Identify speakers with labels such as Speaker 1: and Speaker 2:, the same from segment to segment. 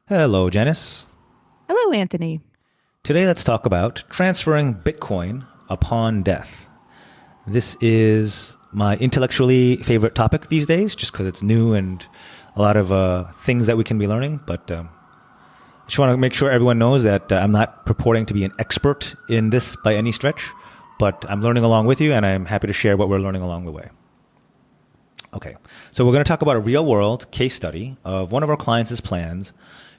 Speaker 1: Hello, Janice.
Speaker 2: Hello, Anthony.
Speaker 1: Today, let's talk about transferring Bitcoin upon death. This is my intellectually favorite topic these days, just because it's new and a lot of things that we can be learning. But I just want to make sure everyone knows that I'm not purporting to be an expert in this by any stretch, but I'm learning along with you, and I'm happy to share what we're learning along the way. Okay, so we're going to talk about a real-world case study of one of our clients' plans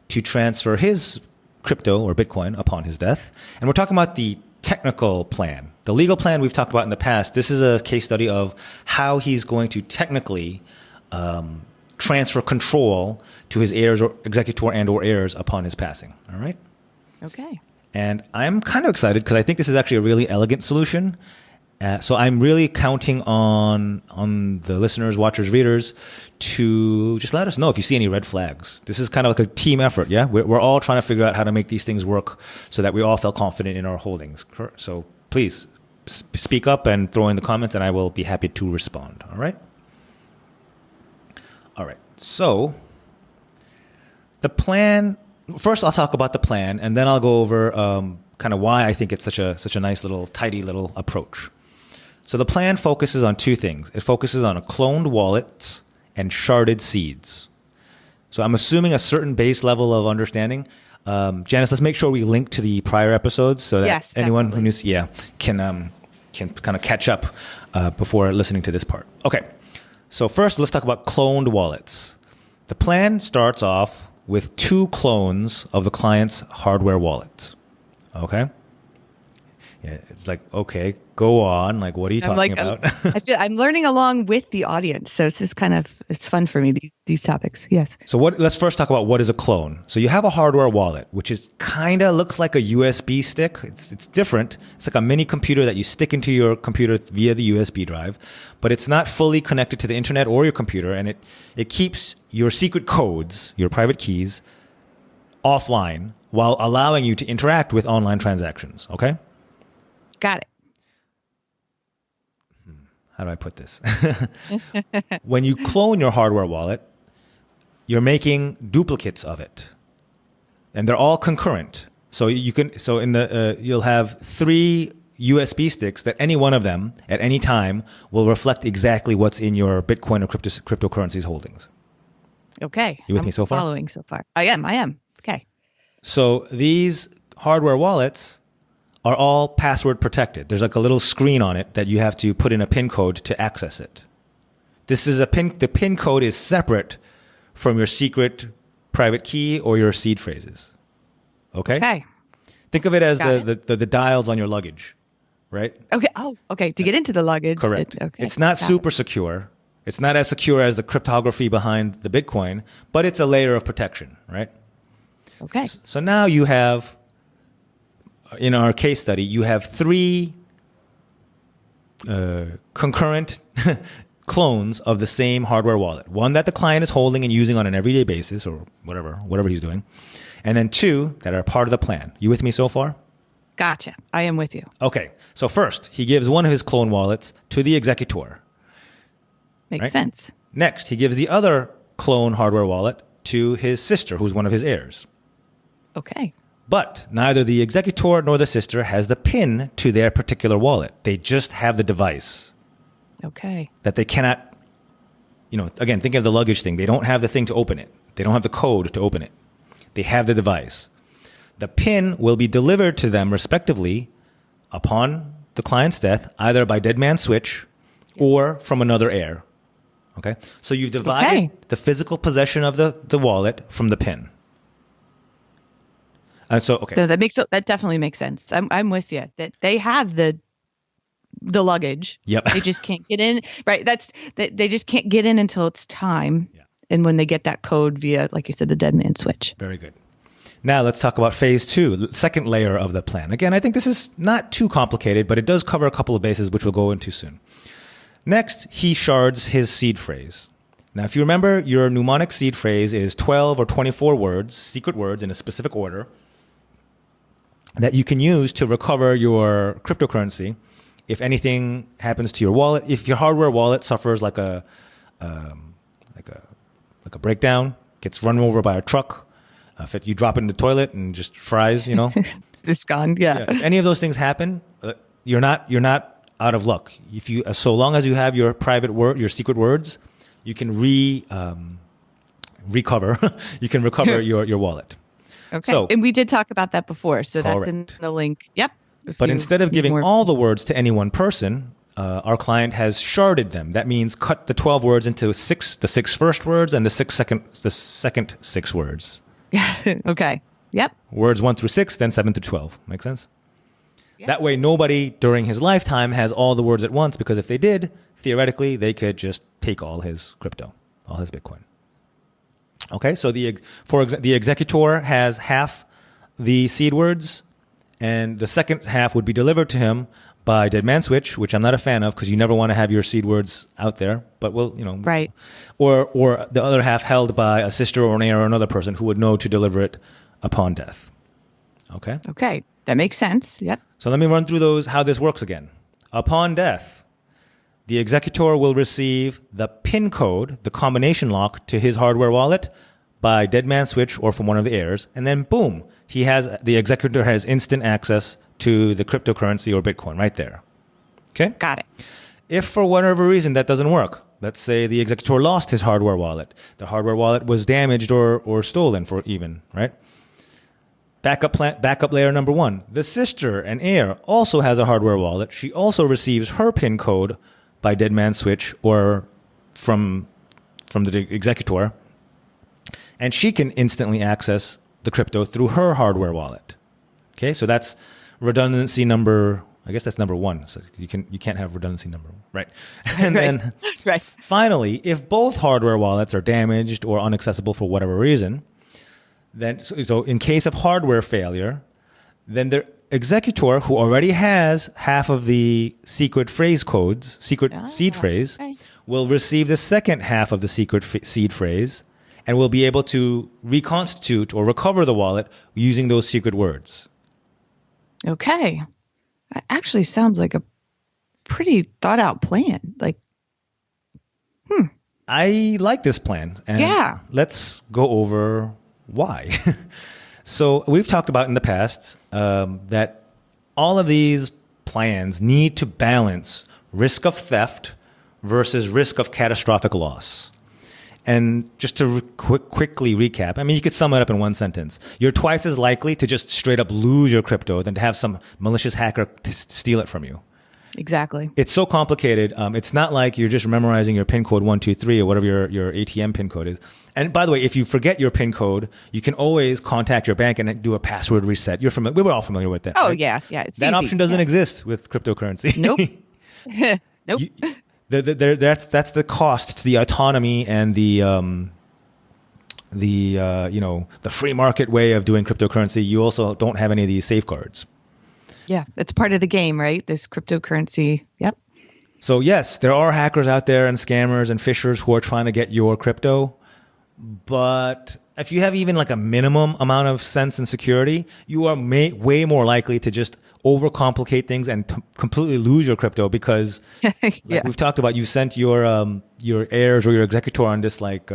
Speaker 1: to transfer his crypto or Bitcoin upon his death. And we're talking about the technical plan. The legal plan we've talked about in the past. This is a case study of how he's going to technically transfer control to his heirs or executor and or heirs upon his passing. All right?
Speaker 2: Okay.
Speaker 1: And I'm kind of excited because I think this is actually a really elegant solution. So I'm really counting on the listeners, watchers, readers to just let us know if you see any red flags. This is kind of like a team effort, yeah? We're all trying to figure out how to make these things work so that we all feel confident in our holdings. So please speak up and throw in the comments, and I will be happy to respond, all right? All right, so the plan, first I'll talk about the plan, and then I'll go over kind of why I think it's such a nice little, tidy little approach. So the plan focuses on two things. It focuses on a cloned wallets and sharded seeds. So I'm assuming a certain base level of understanding. Janice, let's make sure we link to the prior episodes so that
Speaker 2: Yes,
Speaker 1: anyone
Speaker 2: definitely.
Speaker 1: who news, can kind of catch up before listening to this part. Okay, so first let's talk about cloned wallets. The plan starts off with two clones of the client's hardware wallets. Okay? Yeah, it's like, okay, go on. Like, what are you talking about?
Speaker 2: I'm learning along with the audience, so it's just it's fun for me, these topics. Yes.
Speaker 1: So let's first talk about what is a clone. So you have a hardware wallet, which is kind of looks like a USB stick. It's different. It's like a mini computer that you stick into your computer via the USB drive, but it's not fully connected to the internet or your computer, and it keeps your secret codes, your private keys, offline while allowing you to interact with online transactions. Okay?
Speaker 2: Got it.
Speaker 1: How do I put this? When you clone your hardware wallet, you're making duplicates of it, and they're all concurrent. So you'll have three USB sticks that any one of them at any time will reflect exactly what's in your Bitcoin or cryptocurrencies holdings.
Speaker 2: Okay.
Speaker 1: You with
Speaker 2: I'm
Speaker 1: me so far?
Speaker 2: Following so far. I am. Okay.
Speaker 1: So these hardware wallets are all password protected. There's like a little screen on it that you have to put in a PIN code to access it. The PIN code is separate from your secret private key or your seed phrases. Okay?
Speaker 2: Okay.
Speaker 1: Think of it as
Speaker 2: Got
Speaker 1: the dials on your luggage, right?
Speaker 2: Okay. Oh, okay. To get into the luggage.
Speaker 1: Correct.
Speaker 2: Okay.
Speaker 1: It's not
Speaker 2: Got
Speaker 1: super secure. It's not as secure as the cryptography behind the Bitcoin, but it's a layer of protection, right?
Speaker 2: it. Okay.
Speaker 1: So now you have, in our case study, you have three concurrent clones of the same hardware wallet. One that the client is holding and using on an everyday basis or whatever he's doing. And then two that are part of the plan. You with me so far?
Speaker 2: Gotcha. I am with you.
Speaker 1: Okay. So first, he gives one of his clone wallets to the executor.
Speaker 2: Makes
Speaker 1: Right.
Speaker 2: sense.
Speaker 1: Next, he gives the other clone hardware wallet to his sister, who's one of his heirs.
Speaker 2: Okay.
Speaker 1: But neither the executor nor the sister has the PIN to their particular wallet. They just have the device
Speaker 2: Okay.
Speaker 1: that they cannot, again, think of the luggage thing. They don't have the thing to open it. They don't have the code to open it. They have the device. The PIN will be delivered to them respectively upon the client's death, either by dead man switch or from another heir. Okay? So you've divided the physical possession of the wallet from the PIN. And so, okay.
Speaker 2: So that definitely makes sense. I'm with you that they have the luggage.
Speaker 1: Yep.
Speaker 2: They just can't get in. Right. They just can't get in until it's time.
Speaker 1: Yeah.
Speaker 2: And when they get that code via, like you said, the dead man switch.
Speaker 1: Very good. Now let's talk about phase two, the second layer of the plan. Again, I think this is not too complicated, but it does cover a couple of bases, which we'll go into soon. Next, he shards his seed phrase. Now, if you remember, your mnemonic seed phrase is 12 or 24 words, secret words in a specific order, that you can use to recover your cryptocurrency if anything happens to your wallet. If your hardware wallet suffers like a breakdown, gets run over by a truck, If you drop it in the toilet and just fries,
Speaker 2: It's gone. Yeah.
Speaker 1: If any of those things happen, you're not out of luck. If you, so long as you have your private word, your secret words, you can recover. You can recover your wallet.
Speaker 2: Okay.
Speaker 1: So,
Speaker 2: and we did talk about that before. So that's in
Speaker 1: correct.
Speaker 2: the link. Yep.
Speaker 1: But instead of giving all the words to any one person, our client has sharded them. That means cut the 12 words into the 6 first words and the second 6 words.
Speaker 2: Okay. Yep.
Speaker 1: Words 1 through 6, then 7 through 12. Make sense?
Speaker 2: Yep.
Speaker 1: That way, nobody during his lifetime has all the words at once, because if they did, theoretically, they could just take all his crypto, all his Bitcoin. Okay, so the executor has half the seed words, and the second half would be delivered to him by dead man switch, which I'm not a fan of, because you never want to have your seed words out there. But
Speaker 2: right.
Speaker 1: Or the other half held by a sister or an heir or another person who would know to deliver it upon death. Okay.
Speaker 2: Okay, that makes sense. Yep.
Speaker 1: So let me run through how this works again. Upon death, the executor will receive the PIN code, the combination lock, to his hardware wallet by dead man switch or from one of the heirs, and then boom, the executor has instant access to the cryptocurrency or Bitcoin right there. Okay?
Speaker 2: Got it.
Speaker 1: If for whatever reason that doesn't work, let's say the executor lost his hardware wallet, the hardware wallet was damaged or stolen right? Backup layer number 1. The sister and heir also has a hardware wallet. She also receives her PIN code by dead man switch or from the executor, and she can instantly access the crypto through her hardware wallet. Okay, so that's redundancy number. I guess that's number 1. So you can't have redundancy number 1, right? And then finally, if both hardware wallets are damaged or inaccessible for whatever reason, then so in case of hardware failure, then the executor, who already has half of the secret phrase codes, seed phrase, will receive the second half of the secret seed phrase and will be able to reconstitute or recover the wallet using those secret words.
Speaker 2: Okay. That actually sounds like a pretty thought out plan.
Speaker 1: I like this plan. And let's go over why. So we've talked about in the past that all of these plans need to balance risk of theft versus risk of catastrophic loss. And just to quickly recap, I mean, you could sum it up in one sentence. You're twice as likely to just straight up lose your crypto than to have some malicious hacker steal it from you.
Speaker 2: Exactly.
Speaker 1: It's so complicated. It's not like you're just memorizing your PIN code 123 or whatever your ATM PIN code is. And by the way, if you forget your PIN code, you can always contact your bank and do a password reset. We were all familiar with that.
Speaker 2: Oh,
Speaker 1: right?
Speaker 2: yeah. It's
Speaker 1: that
Speaker 2: easy.
Speaker 1: option doesn't exist with cryptocurrency.
Speaker 2: Nope. Nope.
Speaker 1: That's the cost to the autonomy and the free market way of doing cryptocurrency. You also don't have any of these safeguards.
Speaker 2: Yeah, it's part of the game, right? This cryptocurrency. Yep.
Speaker 1: So yes, there are hackers out there and scammers and phishers who are trying to get your crypto. But if you have even like a minimum amount of sense and security, you are way more likely to just overcomplicate things and completely lose your crypto because, like we've talked about, you sent your heirs or your executor on this what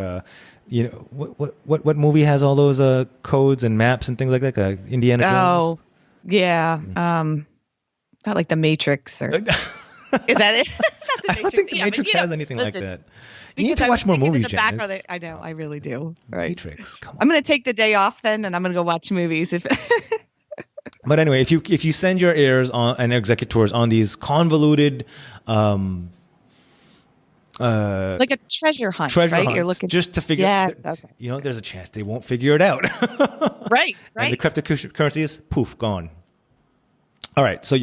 Speaker 1: movie has all those codes and maps and things like that? Indiana Jones.
Speaker 2: Oh, yeah. Not like the Matrix or is that it?
Speaker 1: I don't think the Matrix has anything like that. You need to watch more movies, Jen.
Speaker 2: I know, I really do. Right.
Speaker 1: Matrix, come on.
Speaker 2: I'm going to take the day off then, and I'm going to go watch movies.
Speaker 1: But anyway, if you send your heirs and executors on these convoluted,
Speaker 2: like a treasure hunt, right?
Speaker 1: Hunts,
Speaker 2: You're looking
Speaker 1: just to figure. There's a chance they won't figure it out.
Speaker 2: Right.
Speaker 1: And the cryptocurrency is poof gone. All right, so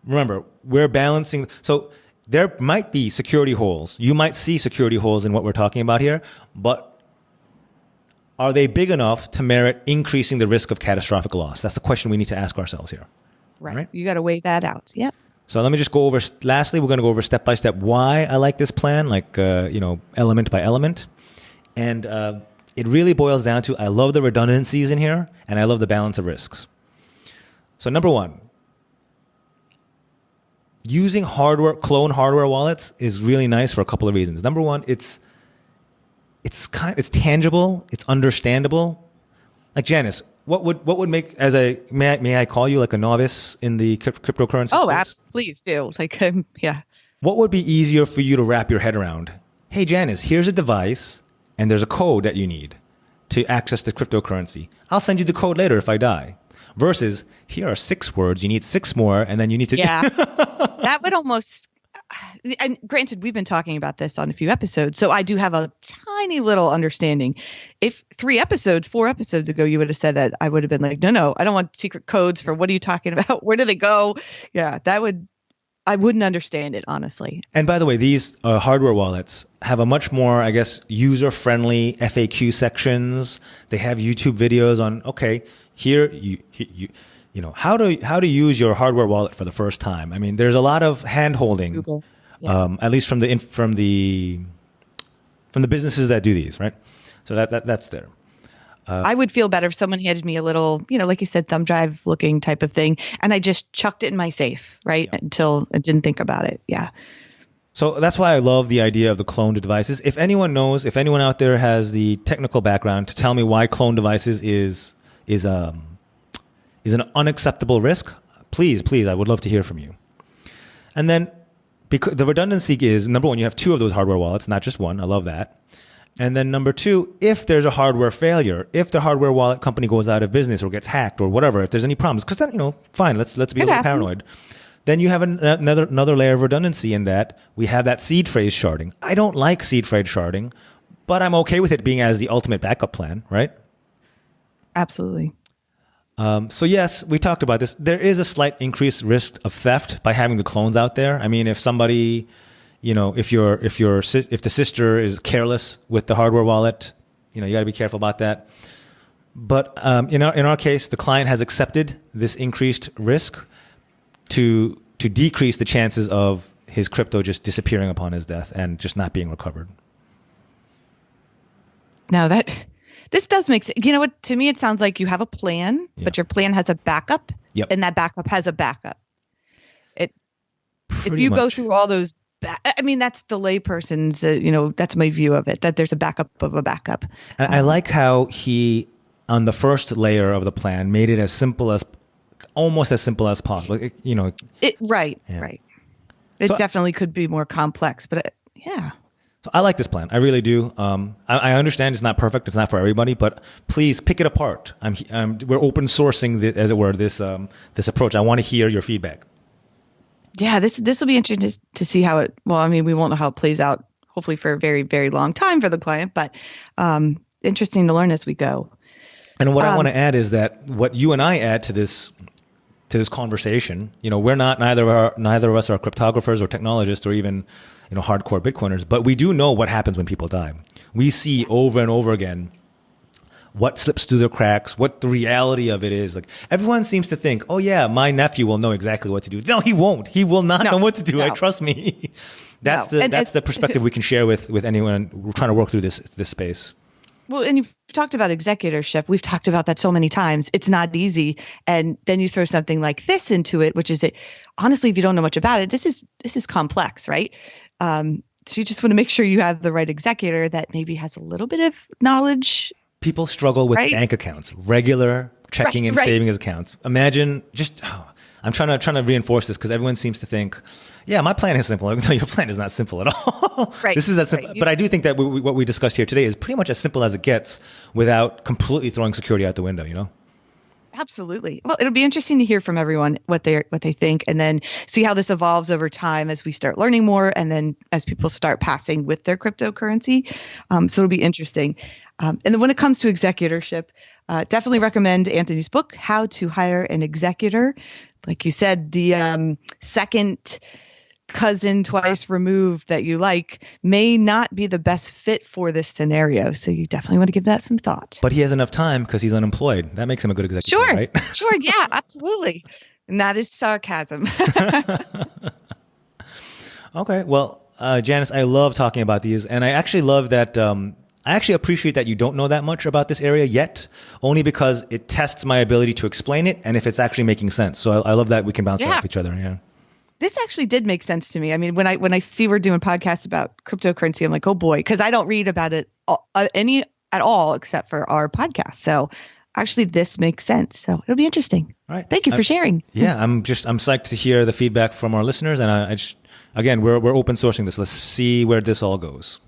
Speaker 1: remember we're balancing. So there might be security holes. You might see security holes in what we're talking about here, but are they big enough to merit increasing the risk of catastrophic loss? That's the question we need to ask ourselves here.
Speaker 2: Right. You got to weigh that out. Yep.
Speaker 1: So let me just go over, lastly, we're going to go over step by step why I like this plan, element by element. And it really boils down to, I love the redundancies in here and I love the balance of risks. So number 1, using clone hardware wallets is really nice for a couple of reasons. Number 1, it's tangible, it's understandable. Like Janice, what would make may I call you like a novice in the cryptocurrency
Speaker 2: Oh,
Speaker 1: space?
Speaker 2: please do. Like, yeah.
Speaker 1: What would be easier for you to wrap your head around? Hey, Janice, here's a device, and there's a code that you need to access the cryptocurrency. I'll send you the code later if I die. Versus, here are 6 words. You need 6 more, and then you need to.
Speaker 2: Yeah, that would almost. And granted, we've been talking about this on a few episodes, so I do have a tiny little understanding. If 4 episodes ago, you would have said that, I would have been like, no, I don't want secret codes for what are you talking about? Where do they go? Yeah, I wouldn't understand it, honestly.
Speaker 1: And by the way, these hardware wallets have a much more, I guess, user-friendly FAQ sections. They have YouTube videos on, okay, here you know how to use your hardware wallet for the first time. I mean, there's a lot of hand-holding,
Speaker 2: Google. Yeah.
Speaker 1: At least from the businesses that do these, right? So that's there.
Speaker 2: I would feel better if someone handed me a little, like you said, thumb drive looking type of thing, and I just chucked it in my safe, right? Yeah. Until I didn't think about it. Yeah.
Speaker 1: So that's why I love the idea of the cloned devices. If anyone out there has the technical background to tell me why cloned devices is an unacceptable risk, please, I would love to hear from you. And then, because the redundancy is, number one, you have 2 of those hardware wallets, not just one. I love that. And then number 2, if there's a hardware failure, if the hardware wallet company goes out of business or gets hacked or whatever, if there's any problems, because then, fine, let's be a little paranoid. Then you have another layer of redundancy in that we have that seed phrase sharding. I don't like seed phrase sharding, but I'm okay with it being as the ultimate backup plan, right?
Speaker 2: Absolutely.
Speaker 1: So yes, we talked about this. There is a slight increased risk of theft by having the clones out there. I mean, if somebody, if the sister is careless with the hardware wallet, you got to be careful about that. But in our case, the client has accepted this increased risk to decrease the chances of his crypto just disappearing upon his death and just not being recovered.
Speaker 2: Now this does make sense. You know what? To me, it sounds like you have a plan, but your plan has a backup, and that backup has a backup. If you go through all those, I mean, that's the layperson's, that's my view of it, that there's a backup of a backup.
Speaker 1: And I like how he, on the first layer of the plan, made it almost as simple as possible.
Speaker 2: Right. It definitely could be more complex, but yeah.
Speaker 1: So I like this plan. I really do. I understand it's not perfect. It's not for everybody, but please pick it apart. We're open sourcing, as it were, this approach. I want to hear your feedback.
Speaker 2: Yeah, this will be interesting to see how it. Well, I mean, we won't know how it plays out. Hopefully, for a very, very long time for the client, but interesting to learn as we go.
Speaker 1: And what I want to add is that what you and I add to this conversation, we're neither of us are cryptographers or technologists or even hardcore Bitcoiners, but we do know what happens when people die. We see over and over again what slips through the cracks, what the reality of it is. Like, everyone seems to think, oh yeah, my nephew will know exactly what to do. No, he won't. He will not know what to do. No. Trust me. That's the perspective we can share with anyone trying to work through this space.
Speaker 2: Well, and you've talked about executorship. We've talked about that so many times. It's not easy. And then you throw something like this into it, which is honestly, if you don't know much about it, this is complex, right? So you just want to make sure you have the right executor that maybe has a little bit of knowledge.
Speaker 1: People struggle with bank accounts, regular checking and savings accounts. Imagine I'm trying to reinforce this because everyone seems to think, yeah, my plan is simple. No, your plan is not simple at all.
Speaker 2: Right.
Speaker 1: This is that simple. But I do think that what we discussed here today is pretty much as simple as it gets without completely throwing security out the window,
Speaker 2: Absolutely. Well, it'll be interesting to hear from everyone what they think, and then see how this evolves over time as we start learning more, and then as people start passing with their cryptocurrency. So it'll be interesting. And then when it comes to executorship, definitely recommend Anthony's book, How to Hire an Executor. Like you said, the second cousin twice removed that you like may not be the best fit for this scenario. So you definitely want to give that some thought. But
Speaker 1: he has enough time because he's unemployed. That makes him a good executive, right?
Speaker 2: Sure. Yeah, absolutely. And that is sarcasm.
Speaker 1: Okay. Well, Janice, I love talking about these. And I actually love that. I actually appreciate that you don't know that much about this area yet, only because it tests my ability to explain it and if it's actually making sense. So I love that we can bounce off each other. Yeah.
Speaker 2: This actually did make sense to me. I mean, when I see we're doing podcasts about cryptocurrency, I'm like, oh boy, because I don't read about it at all except for our podcast. So actually, this makes sense. So it'll be interesting.
Speaker 1: All right.
Speaker 2: Thank you for sharing.
Speaker 1: Yeah, I'm psyched to hear the feedback from our listeners. And again, we're open sourcing this. Let's see where this all goes.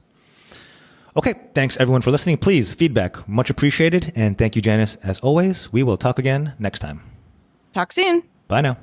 Speaker 1: Okay. Thanks everyone for listening. Please, feedback, much appreciated. And thank you, Janice, as always. We will talk again next time.
Speaker 2: Talk soon.
Speaker 1: Bye now.